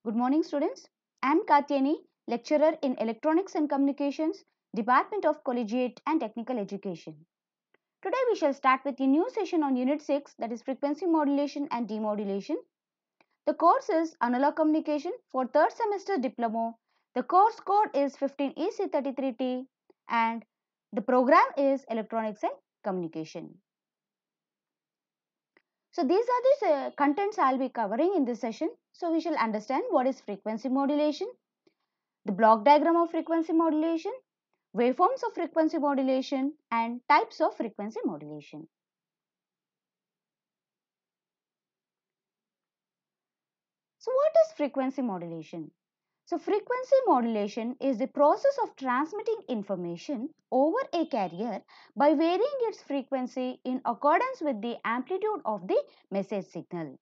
Good morning, students. I am Katyani, lecturer in Electronics and Communications, Department of Collegiate and Technical Education. Today we shall start with a new session on Unit 6, that is Frequency Modulation and Demodulation. The course is Analog Communication for 3rd semester diploma. The course code is 15EC33T and the program is Electronics and Communication. So these are the contents I will be covering in this session. So we shall understand what is frequency modulation, the block diagram of frequency modulation, waveforms of frequency modulation, and types of frequency modulation. So what is frequency modulation? So frequency modulation is the process of transmitting information over a carrier by varying its frequency in accordance with the amplitude of the message signal.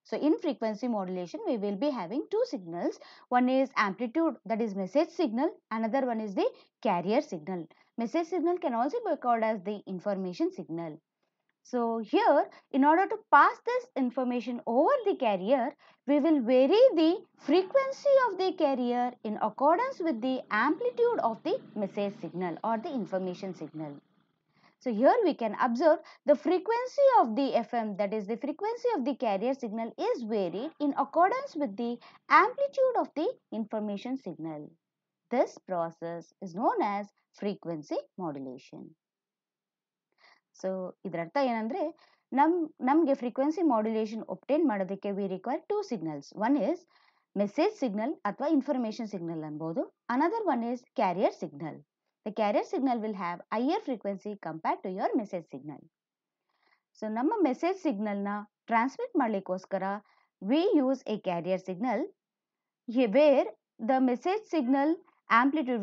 So in frequency modulation, we will be having two signals. One is amplitude, that is message signal. Another one is the carrier signal. Message signal can also be called as the information signal. So here, in order to pass this information over the carrier, we will vary the frequency of the carrier in accordance with the amplitude of the message signal or the information signal. So here we can observe the frequency of the FM, that is the frequency of the carrier signal, is varied in accordance with the amplitude of the information signal. This process is known as frequency modulation. So ಇದರ ಅರ್ಥ ಏನಂದ್ರೆ ನಮಗೆ frequency modulation obtain ಮಾಡೋದಕ್ಕೆ we require two signals. One is message signal ಅಥವಾ information signal ಅನ್ಬೋದು. Another one is carrier signal. The carrier signal will have higher frequency compared to your message signal. So ನಮ್ಮ message signal ನ transmit ಮಾಡ್ಲಿಕ್ಕೋಸ್ಕರ we use a carrier signal where the message signal amplitude,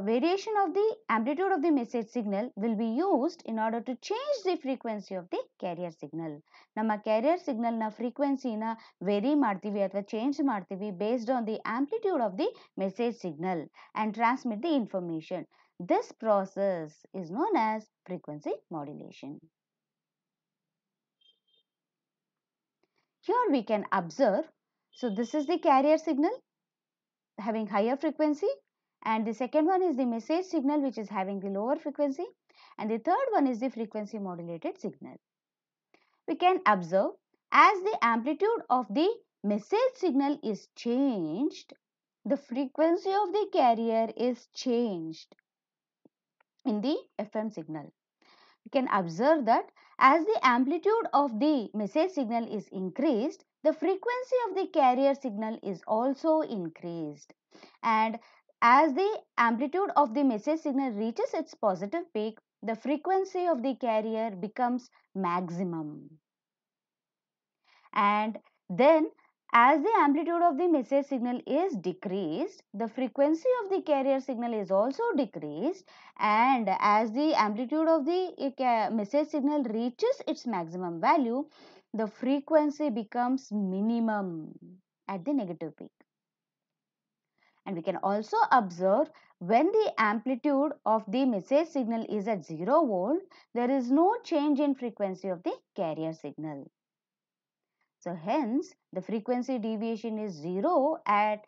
variation of the amplitude of the message signal will be used in order to change the frequency of the carrier signal. ನಮ್ಮ carrier signal ನ frequency ನ vary ಮಾಡ್ತೀವಿ ಅಥವಾ change ಮಾಡ್ತೀವಿ based on the amplitude of the message signal and transmit the information. This process is known as frequency modulation. Here we can observe, so this is the carrier signal having higher frequency, and the second one is the message signal which is having the lower frequency, and the third one is the frequency modulated signal. We can observe as the amplitude of the message signal is changed, the frequency of the carrier is changed in the FM signal. You can observe that as the amplitude of the message signal is increased, the frequency of the carrier signal is also increased. And as the amplitude of the message signal reaches its positive peak, the frequency of the carrier becomes maximum. And then as the amplitude of the message signal is decreased, the frequency of the carrier signal is also decreased, and as the amplitude of the message signal reaches its maximum value, the frequency becomes minimum at the negative peak. And we can also observe when the amplitude of the message signal is at 0 volt, there is no change in frequency of the carrier signal. So hence the frequency deviation is 0 at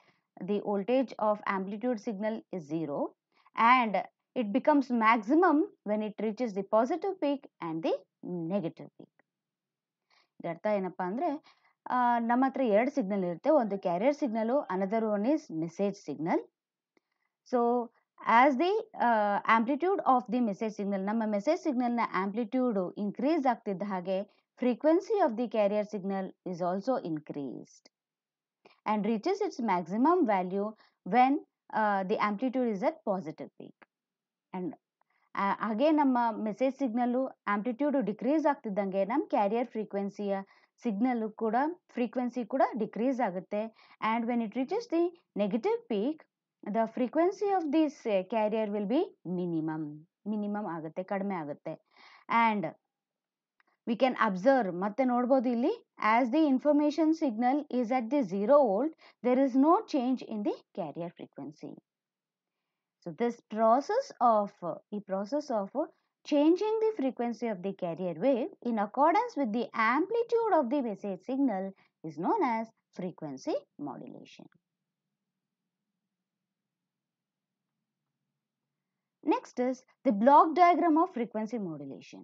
the voltage of amplitude signal is 0, and it becomes maximum when it reaches the positive peak and the negative peak. ಇದರ ಅರ್ಥ ಏನಪ್ಪ ಅಂದರೆ ನಮ್ಮ ಹತ್ರ ಎರಡು signal ಇರುತ್ತೆ, ಒಂದು carrier signal, another one is message signal. So as the amplitude of the message signal, ನಮ್ಮ ಮೆಸೇಜ್ ಸಿಗ್ನಲ್ನ ಆಂಪ್ಲಿಟ್ಯೂಡು ಇನ್ಕ್ರೀಸ್ ಆಗ್ತಿದ್ದ ಹಾಗೆ frequency of the carrier signal is also increased and reaches its maximum value when the amplitude is at positive peak. And ಹಾಗೆ ನಮ್ಮ message signal amplitude decrease ಆಗ್ತಿದ್ದಂಗೆ ನಮ್ಮ carrier ಫ್ರೀಕ್ವೆನ್ಸಿಯ signal ಕೂಡ frequency ಕೂಡ decrease ಆಗುತ್ತೆ. And when it reaches the negative peak, the frequency of this carrier will be minimum ಆಗುತ್ತೆ, ಕಡಿಮೆ ಆಗುತ್ತೆ. And we can observe, ಮತ್ತೆ ನೋಡಬಹುದು ಇಲ್ಲಿ, as the information signal is at the 0 volt, there is no change in the carrier frequency. So this process of changing the frequency of the carrier wave in accordance with the amplitude of the message signal is known as frequency modulation. Next is the block diagram of frequency modulation.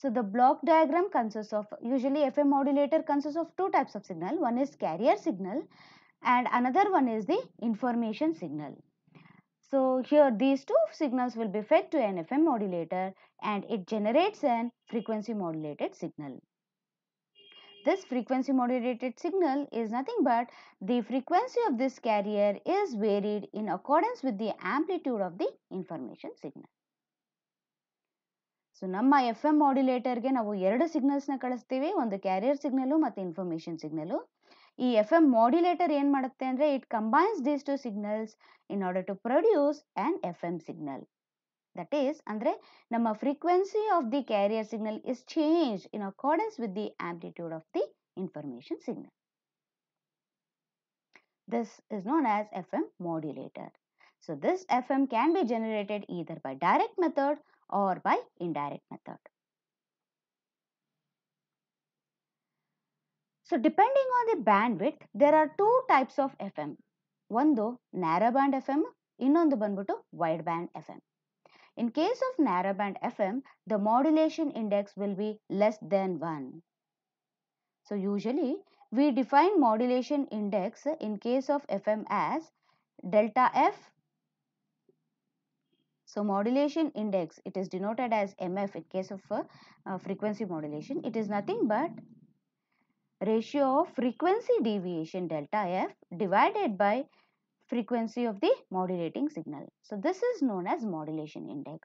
So the block diagram consists of, usually FM modulator consists of two types of signal. One is carrier signal and another one is the information signal. So here these two signals will be fed to an FM modulator and it generates an frequency modulated signal. This frequency modulated signal is nothing but the frequency of this carrier is varied in accordance with the amplitude of the information signal. So ನಮ್ಮ F M ಮಾಡ್ಯುಲೇಟರ್ಗೆ ನಾವು ಎರಡು ಸಿಗ್ನಲ್ಸ್ನ ಕಳಿಸ್ತೀವಿ, ಒಂದು carrier signal ಮತ್ತು information signal. ಈ F M modulator ಏನು ಮಾಡುತ್ತೆ ಅಂದರೆ it combines these two signals in order to produce an F M signal. That is ಅಂದರೆ ನಮ್ಮ frequency of the carrier signal is change in accordance with the amplitude of the information signal. This is known as FM modulator. So this FM can be generated either by direct method or by indirect method. So depending on the bandwidth, there are two types of FM. One narrow band FM, ಇನ್ನೊಂದು ಬಂದ್ಬಿಟ್ಟು wide band FM. In case of narrow band FM, the modulation index will be less than 1. So usually we define modulation index in case of FM as delta F. So modulation index, it is denoted as MF in case of frequency modulation. It is nothing but ratio of frequency deviation delta F divided by frequency of the modulating signal. So this is known as modulation index.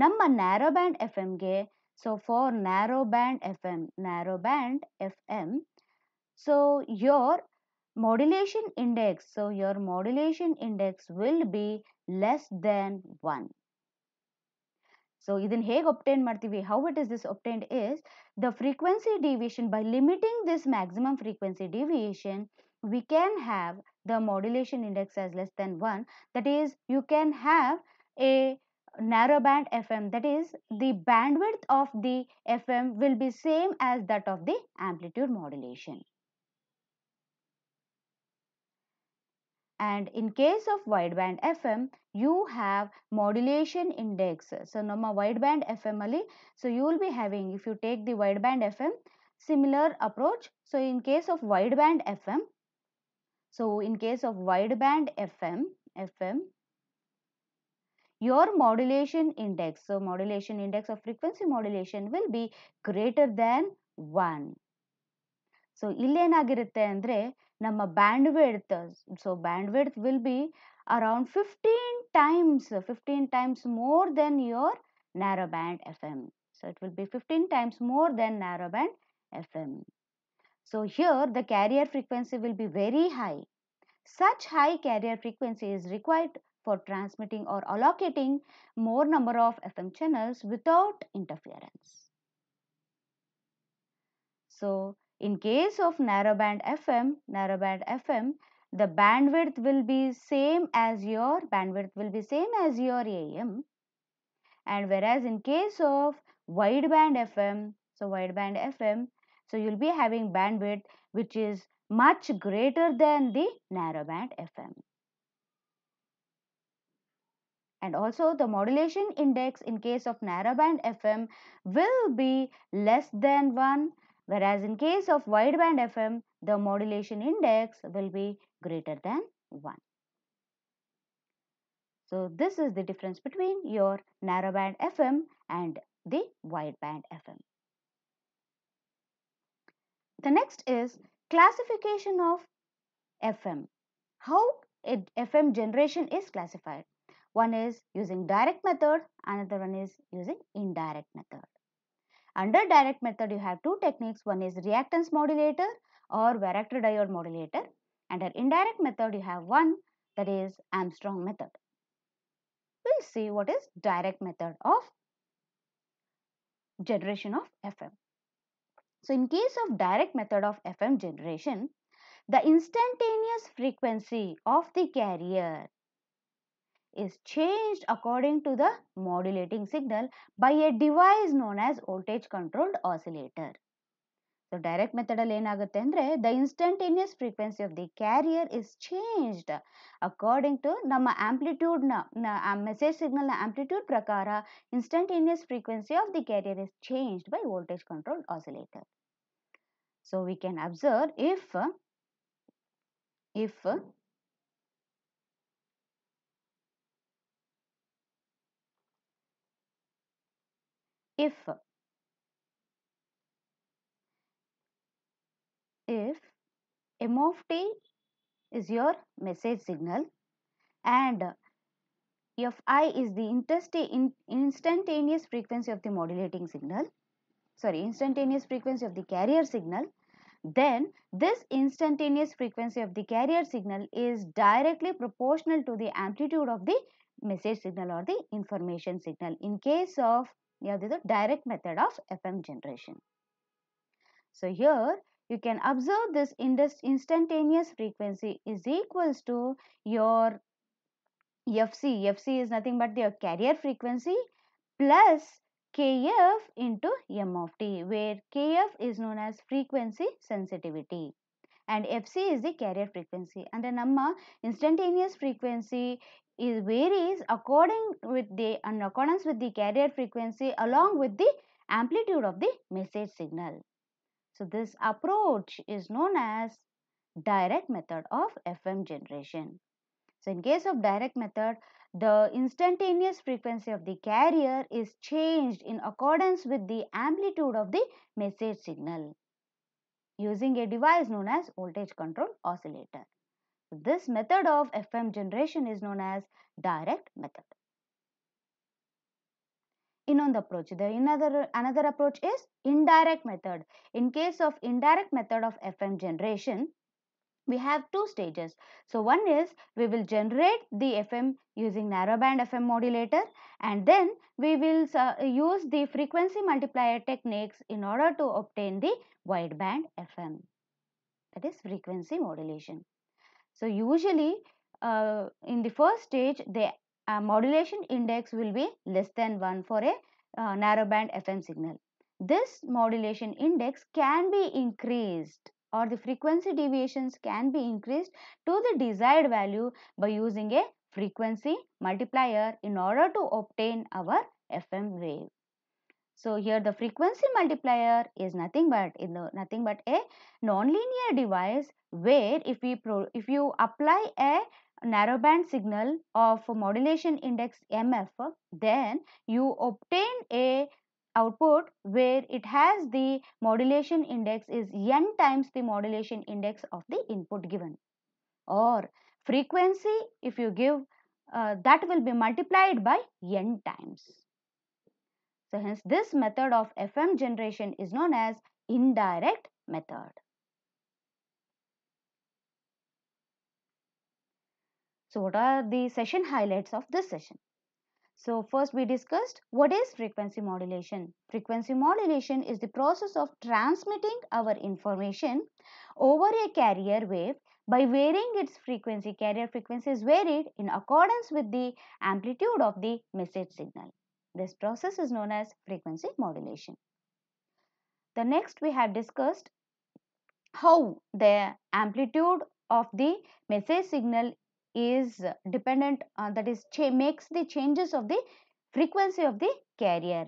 Namma narrow band FM ge, so for narrow band FM, so your modulation index, will be less than 1. So ಇದನ್ನ ಹೇಗೆ obtain ಮಾಡ್ತೀವಿ, how it is this obtained is the frequency deviation. By limiting this maximum frequency deviation, we can have the modulation index as less than 1. That is, you can have a narrow band FM, that is the bandwidth of the FM will be same as that of the amplitude modulation. And in case of wideband FM, you have modulation index. So nama wideband FM ali, so you will be having, if you take the wideband FM, similar approach. So in case of wideband FM, your modulation index, so modulation index of frequency modulation will be greater than 1. So ಇಲ್ಲೇನಾಗಿರುತ್ತೆ ಅಂದರೆ ನಮ್ಮ bandwidth will be around 15 times more than your narrow band FM. So it will be 15 times more than narrow band FM. So here the carrier frequency will be very high. Such high carrier frequency is required for transmitting or allocating more number of FM channels without interference. So in case of narrowband FM, the bandwidth will be same as your AM. And whereas in case of wideband FM, so you'll be having bandwidth which is much greater than the narrowband FM. And also the modulation index in case of narrowband FM will be less than 1. Whereas in case of wideband FM, the modulation index will be greater than 1. So this is the difference between your narrowband FM and the wideband FM. The next is classification of FM. How FM generation is classified. One is using direct method, another one is using indirect method. Under direct method, you have two techniques. One is reactance modulator or varactor diode modulator. Under indirect method, you have one, that is Armstrong method. We'll see what is direct method of generation of FM. So in case of direct method of FM generation, the instantaneous frequency of the carrier is changed according to the modulating signal by a device known as voltage controlled oscillator. So direct method ಅಲ್ಲಿ ಏನಾಗುತ್ತೆ ಅಂದ್ರೆ the instantaneous frequency of the carrier is changed according to ನಮ್ಮ amplitude message signal ನ amplitude ಪ್ರಕಾರ instantaneous frequency of the carrier is changed by voltage controlled oscillator. So we can observe if m of t is your message signal and fi is the instantaneous frequency of the modulating signal, instantaneous frequency of the carrier signal, then this instantaneous frequency of the carrier signal is directly proportional to the amplitude of the message signal or the information signal in case of the direct method of FM generation. So here you can observe this instantaneous frequency is equals to your FC. FC is nothing but the carrier frequency plus Kf into m of t, where Kf is known as frequency sensitivity and Fc is the carrier frequency. And the number instantaneous frequency is varies in accordance with the carrier frequency along with the amplitude of the message signal. So this approach is known as direct method of FM generation. So in case of direct method, the instantaneous frequency of the carrier is changed in accordance with the amplitude of the message signal using a device known as voltage control oscillator. This method of FM generation is known as direct method. Another approach is indirect method. In case of indirect method of FM generation, we have two stages. So one is we will generate the FM using narrowband FM modulator, and then we will use the frequency multiplier techniques in order to obtain the wideband FM, that is frequency modulation. So usually in the first stage the modulation index will be less than 1 for a narrowband FM signal. This modulation index can be increased or the frequency deviations can be increased to the desired value by using a frequency multiplier in order to obtain our FM wave. So here the frequency multiplier is nothing but a nonlinear device where if you apply a narrowband signal of modulation index MF, then you obtain a output where it has the modulation index is n times the modulation index of the input given, or frequency if you give that will be multiplied by n times. So hence this method of FM generation is known as indirect method. So what are the session highlights of this session? So first we discussed what is frequency modulation. Frequency modulation is the process of transmitting our information over a carrier wave by varying its frequency. Carrier frequency is varied in accordance with the amplitude of the message signal. This process is known as frequency modulation. The next we have discussed how the amplitude of the message signal is dependent that is makes the changes of the frequency of the carrier.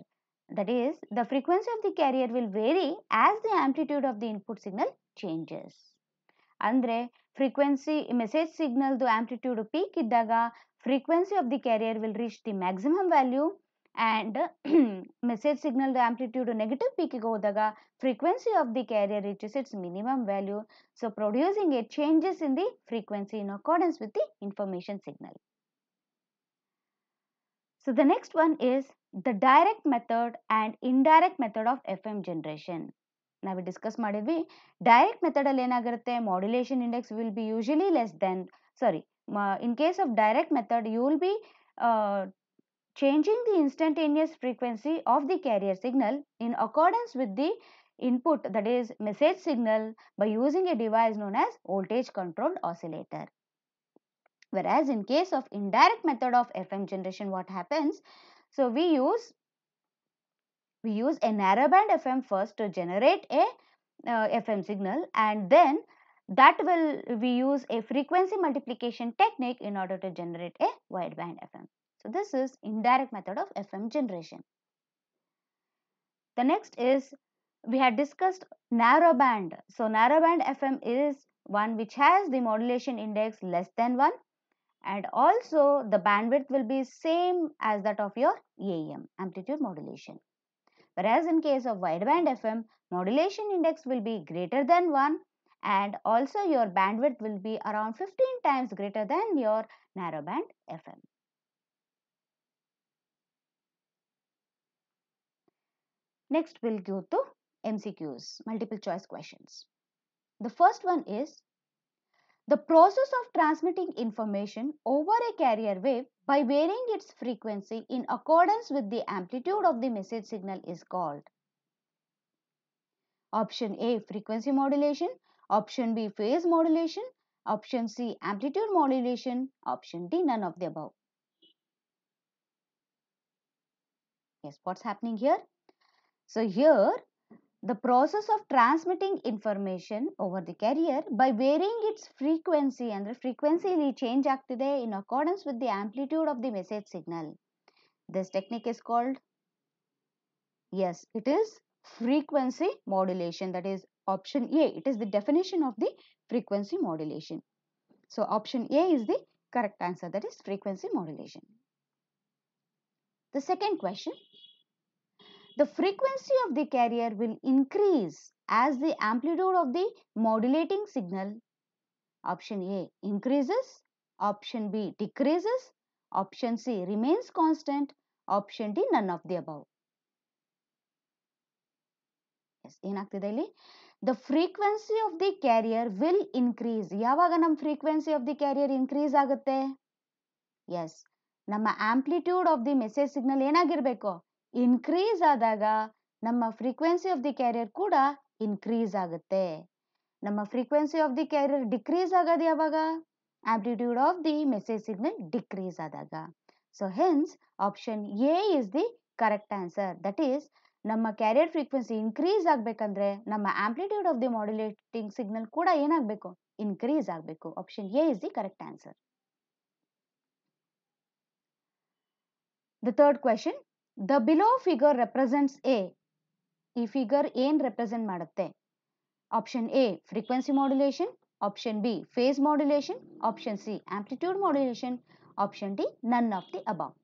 That is, the frequency of the carrier will vary as the amplitude of the input signal changes. Andre frequency message signal the amplitude peak iddaga frequency of the carrier will reach the maximum value, and message signal the amplitude negative peak ಗೆ ಹೋದಾಗ frequency of the carrier reaches its minimum value, so producing a changes in the frequency in accordance with the information signal. So the next one is the direct method and indirect method of FM generation. ನಾವು discuss ಮಾಡಿದ್ವಿ direct method ಅಲ್ಲಿ ಏನಾಗಿರುತ್ತೆ, modulation index will be usually less than in case of direct method you will be changing the instantaneous frequency of the carrier signal in accordance with the input, that is message signal, by using a device known as voltage controlled oscillator. Whereas in case of indirect method of FM generation, what happens, so we use a narrowband FM first to generate a FM signal, and then that will we use a frequency multiplication technique in order to generate a wideband FM. So this is indirect method of FM generation. The next is, we had discussed narrowband. So narrowband FM is one which has the modulation index less than 1, and also the bandwidth will be same as that of your AEM, amplitude modulation. Whereas in case of wideband FM, modulation index will be greater than 1, and also your bandwidth will be around 15 times greater than your narrowband FM. Next, we'll go to MCQs, multiple choice questions. The first one is, the process of transmitting information over a carrier wave by varying its frequency in accordance with the amplitude of the message signal is called. Option A, frequency modulation. Option B, phase modulation. Option C, amplitude modulation. Option D, none of the above. Yes, what's happening here? So here, the process of transmitting information over the carrier by varying its frequency, and frequency ಇಲ್ಲಿ change ಆಗ್ತಿದೆ in accordance with the amplitude of the message signal. This technique is called, yes, it is frequency modulation. That is option A. It is the definition of the frequency modulation. So option A is the correct answer, that is frequency modulation. The second question, the frequency of the carrier will increase as the amplitude of the modulating signal. Option A, increases. Option B, decreases. Option C, remains constant. Option D, none of the above. Yes, ಏನಾಗ್ತಿದೆ ಇಲ್ಲಿ? The frequency of the carrier will increase. ಯಾವಾಗ ನಮ್ಮ frequency of the carrier increase ಆಗುತ್ತೆ? Yes, ನಮ್ಮ amplitude of the message signal ಏನಾಗಿರಬೇಕು? Increase ಆದಾಗ ನಮ್ಮ frequency of the carrier ಕೂಡ increase ಆಗುತ್ತೆ. ನಮ್ಮ frequency of the carrier decrease ಆಗೋದು ಯಾವಾಗ? Amplitude of the message signal decrease ಆದಾಗ. So hence option A is the correct answer. That is, ನಮ್ಮ carrier frequency increase ಆಗಬೇಕಂದ್ರೆ ನಮ್ಮ amplitude of the modulating signal ಕೂಡ ಏನಾಗಬೇಕು? Increase ಆಗಬೇಕು. Option A is the correct answer. The third question, the below figure represents a. ಈ figure ಏನ್ represent ಮಾಡುತ್ತೆ? Option A, frequency modulation. Option B, phase modulation. Option C, amplitude modulation. Option D, none of the above.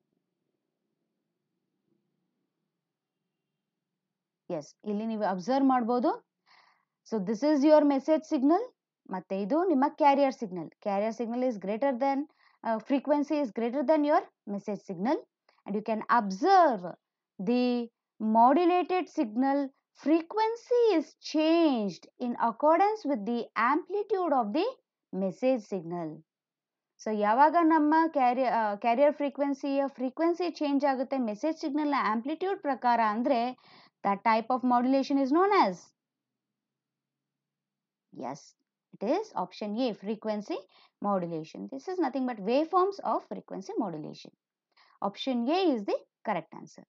Yes, ಇಲ್ಲಿ ನೀವು observe ಮಾಡಬಹುದು. So this is your message signal. ಮತ್ತೆ ಇದು ನಿಮ್ಮ carrier signal. Carrier signal is greater than, frequency is greater than your message signal. And you can observe the modulated signal frequency is changed in accordance with the amplitude of the message signal. So ಯಾವಾಗ ನಮ್ಮ carrier frequency change ಆಗುತ್ತೆ message signal ನ amplitude ಪ್ರಕಾರ ಅಂದ್ರೆ, that type of modulation is known as, yes, it is option A, frequency modulation. This is nothing but waveforms of frequency modulation. Option A is the correct answer.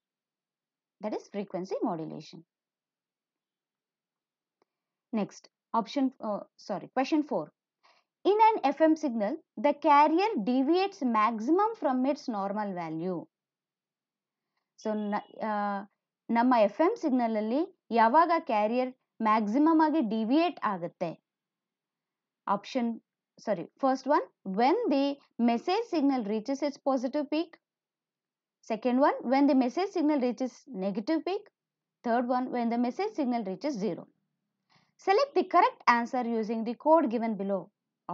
That is frequency modulation. Next, question 4. In an FM signal, the carrier deviates maximum from its normal value. So, ನಮ್ಮ FM signal ಅಲ್ಲಿ ಯಾವಾಗ carrier maximum ಆಗಿ deviate ಆಗುತ್ತೆ? First one, when the message signal reaches its positive peak. Second one, when the message signal reaches negative peak. Third one, when the message signal reaches 0. Select the correct answer using the code given below.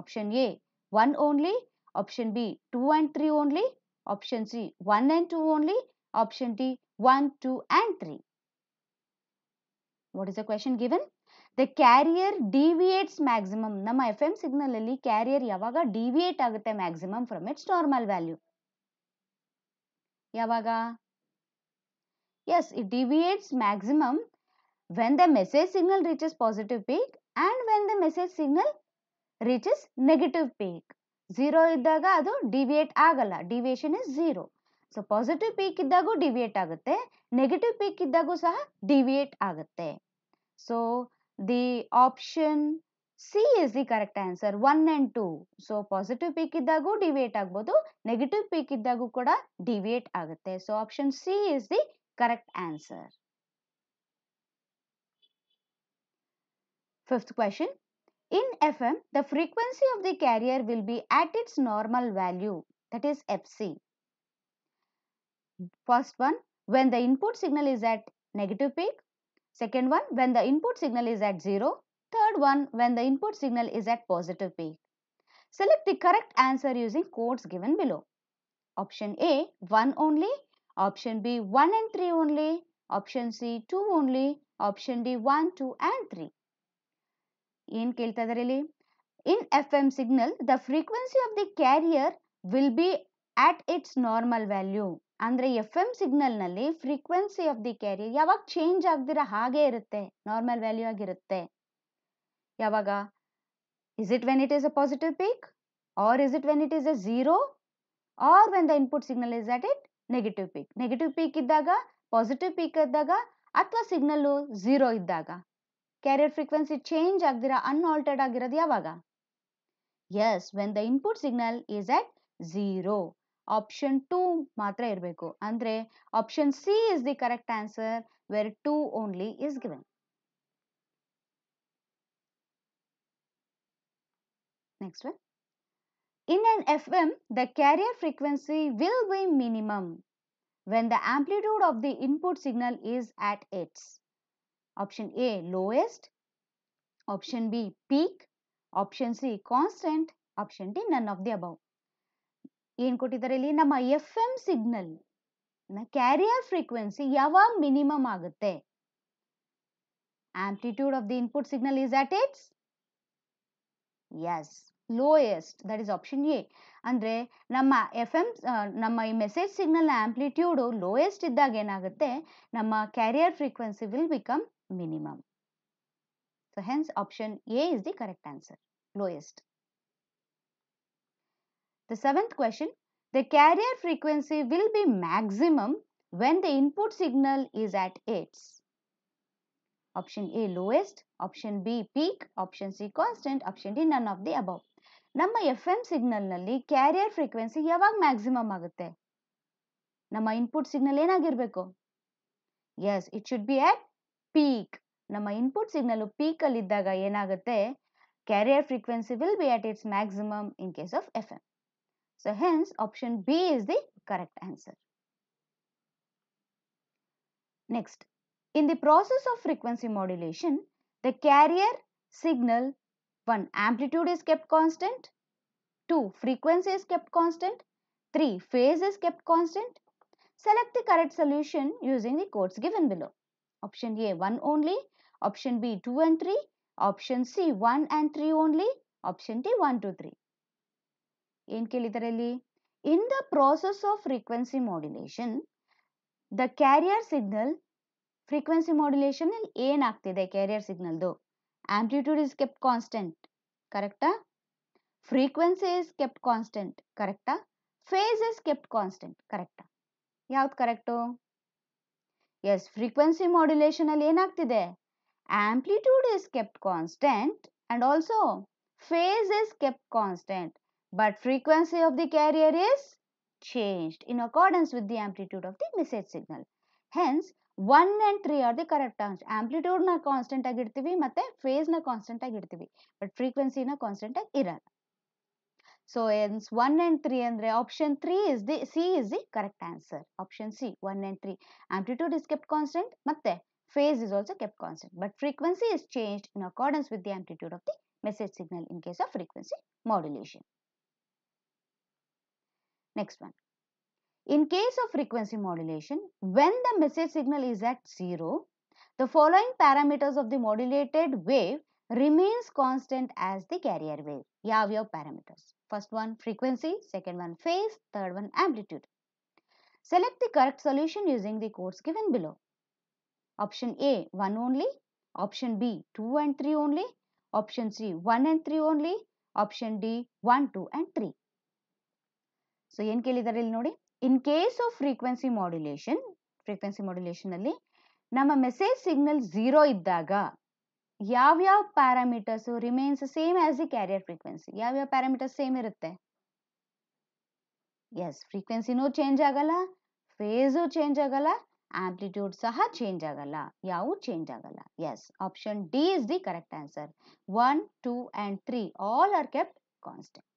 Option A, 1 only. Option B, 2 and 3 only. Option C, 1 and 2 only. Option D, 1, 2 and 3. What is the question given? The carrier deviates maximum. ನಮ್ಮ FM signal ಅಲ್ಲಿ carrier ಯಾವಾಗ deviate ಆಗುತ್ತೆ maximum from its normal value? ಯಾವಾಗ? Yes, it deviates maximum when the message signal reaches positive peak and when the message signal reaches negative peak. 0 ಇದ್ದಾಗ ಅದು deviate ಆಗಲ್ಲ. Deviation is 0. So positive peak ಇದ್ದಾಗೂ deviate ಆಗುತ್ತೆ. Negative peak ಇದ್ದಾಗೂ ಸಹ deviate ಆಗುತ್ತೆ. So the option C is the correct answer. 1 and 2. So positive peak iddagu deviate agbodu, negative peak iddagu kuda deviate agutte. So option C is the correct answer. Fifth question. In FM, the frequency of the carrier will be at its normal value, that is FC. First one, when the input signal is at negative peak. Second one, when the input signal is at 0. Third one, when the input signal is at positive peak. Select the correct answer using codes given below. Option A, 1 only. Option B, 1 and 3 only. Option C, 2 only. Option D, 1, 2 and 3. ಏನು ಕೇಳ್ತಾ ಇದ್ದಾರೆ ಇಲ್ಲಿ? In FM signal, the frequency of the carrier will be at its normal value. ಅಂದ್ರೆ FM signal ನಲ್ಲಿ frequency of the carrier ಯಾವಾಗ change ಆಗದಿರ ಹಾಗೆ ಇರುತ್ತೆ, normal value ಆಗಿರುತ್ತೆ. ಯಾವಾಗ? Is it when it is a positive peak, or is it when it is a 0, or when the input signal is at it negative peak? Negative peak ಇದ್ದಾಗ, positive peak ಇದ್ದಾಗ, ಅಥವಾ signal 0 ಇದ್ದಾಗ. Carrier frequency change ಆಗದಿರ ಅನ್ಆಲ್ಟರ್ಡ್ ಆಗಿರೋದು ಯಾವಾಗ? Yes, when the input signal is at 0. Option 2 ಮಾತ್ರ ಇರಬೇಕು. ಅಂದ್ರೆ option C is the correct answer, where 2 only is given. Next one. In an FM, the carrier frequency will be minimum when the amplitude of the input signal is at its. Option A, lowest. Option B, peak. Option C, constant. Option D, none of the above. ಏನು ಕೊಟ್ಟಿದ್ದಾರೆ ಇಲ್ಲಿ? ನಮ್ಮ FM signal carrier frequency ಯಾವಾಗ minimum ಆಗುತ್ತೆ? Amplitude of the input signal is at it's lowest, that is option A. ಅಂದ್ರೆ ನಮ್ಮ ನಮ್ಮ ಈ ಮೆಸೇಜ್ ಸಿಗ್ನಲ್ ಆಂಪ್ಲಿಟ್ಯೂಡ್ ಲೋಯೆಸ್ಟ್ ಇದ್ದಾಗ ಏನಾಗುತ್ತೆ? ನಮ್ಮ carrier frequency will become minimum. So hence option A is the correct answer, lowest. The seventh question. The carrier frequency will be maximum when the input signal is at its. Option A, lowest. Option B, peak. Option C, constant. Option D, none of the above. ನಮ್ಮ FM signal ನಲ್ಲಿ carrier frequency ಯಾವಾಗ maximum ಆಗುತ್ತೆ? ನಮ್ಮ input signal ಏನಾಗಿರ್ಬೇಕು? Yes, it should be at peak. ನಮ್ಮ input signal peak ಅಲ್ಲಿ ಇದ್ದಾಗ ಏನಾಗುತ್ತೆ? Carrier frequency will be at its maximum in case of FM. So hence option B is the correct answer. Next, in the process of frequency modulation, the carrier signal 1, amplitude is kept constant. 2, frequency is kept constant. 3, phase is kept constant. Select the correct solution using the codes given below. Option A, 1 only. Option B, 2 and 3. Option C, 1 and 3 only. Option D, 1, 2, 3. ಏನು ಕೇಳಿದ್ದಾರೆ ಇಲ್ಲಿ? In the process of frequency modulation, the carrier signal frequency modulation ಅಲ್ಲಿ ಏನಾಗ್ತಿದೆ? Carrier ಸಿಗ್ನಲ್ದು amplitude is kept constant, ಕರೆಕ್ಟಾ? Frequency is kept constant, ಕರೆಕ್ಟಾ? Phase is kept constant, ಕರೆಕ್ಟಾ? ಯಾವ್ದು ಕರೆಕ್ಟು? ಎಸ್, ಫ್ರೀಕ್ವೆನ್ಸಿ ಮಾಡ್ಯುಲೇಷನ್ ಅಲ್ಲಿ ಏನಾಗ್ತಿದೆ? Amplitude is kept constant and also phase is kept constant, but frequency of the carrier is changed in accordance with the amplitude of the message signal. Hence 1 and 3 are the correct answer. Amplitude na constant agirtivi matte phase na constant agirtivi, but frequency na constant ag iralla. So hence 1 and 3 andre option 3 is the C is the correct answer. Option C, 1 and 3. Amplitude is kept constant matte phase is also kept constant, but frequency is changed in accordance with the amplitude of the message signal in case of frequency modulation. Next one. In case of frequency modulation, when the message signal is at 0, the following parameters of the modulated wave remains constant as the carrier wave. Yav parameters. First one, frequency. Second one, phase. Third one, amplitude. Select the correct solution using the codes given below. Option A, 1 only. Option B, 2 and 3 only. Option C, 1 and 3 only. Option D, 1, 2 and 3. So ಏನು ಕೇಳಿದ್ದಾರೆ ಇಲ್ಲಿ ನೋಡಿ? In case of frequency modulation ಅಲ್ಲಿ ನಮ್ಮ message signal 0 ಇದ್ದಾಗ ಯಾವ parameters remains same as the carrier frequency? ಯಾವ parameters same ಇರುತ್ತೆ? ಎಸ್, ಫ್ರೀಕ್ವೆನ್ಸಿನೂ ಚೇಂಜ್ ಆಗಲ್ಲ, ಫೇಸು ಚೇಂಜ್ ಆಗಲ್ಲ, ಆಂಪ್ಲಿಟ್ಯೂಡ್ ಸಹ ಚೇಂಜ್ ಆಗಲ್ಲ, ಯಾವು ಚೇಂಜ್ ಆಗಲ್ಲ. Yes, option D is the correct answer. 1, 2 and 3 all are kept constant.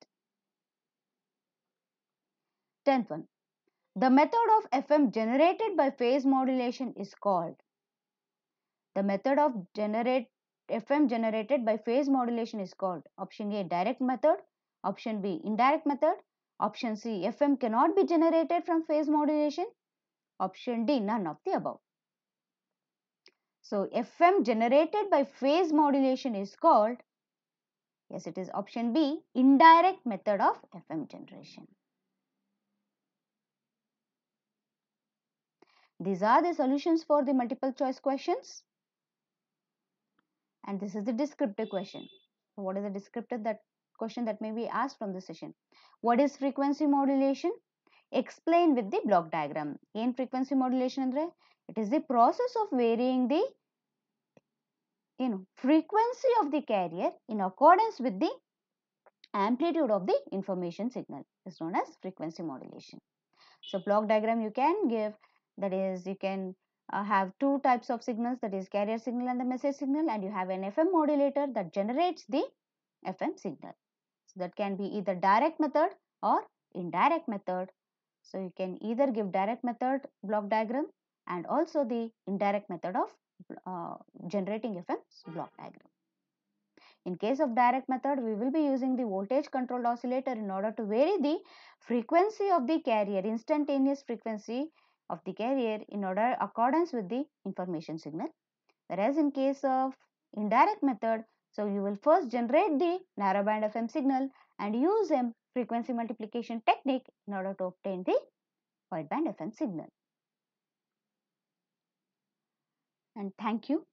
10th one. The method of FM generated by phase modulation is called. The method of FM generated by phase modulation is called. Option A, direct method. Option B, indirect method. Option C, FM cannot be generated from phase modulation. Option D, none of the above. So, FM generated by phase modulation is called, yes, it is option B, indirect method of FM generation. These are the solutions for the multiple choice questions. And this is the descriptive question. So what is the descriptive question that may be asked from this session? What is frequency modulation? Explain with the block diagram. In frequency modulation andre, it is the process of varying the frequency of the carrier in accordance with the amplitude of the information signal. Is known as frequency modulation. So block diagram you can give, that is you can have two types of signals, that is carrier signal and the message signal, and you have an FM modulator that generates the FM signal. So that can be either direct method or indirect method. So you can either give direct method block diagram and also the indirect method of generating FM block diagram. In case of direct method, we will be using the voltage controlled oscillator in order to vary the frequency of the carrier, instantaneous frequency of the carrier in order accordance with the information signal. Whereas in case of indirect method, so you will first generate the narrowband FM signal and use a frequency multiplication technique in order to obtain the wideband FM signal. And thank you.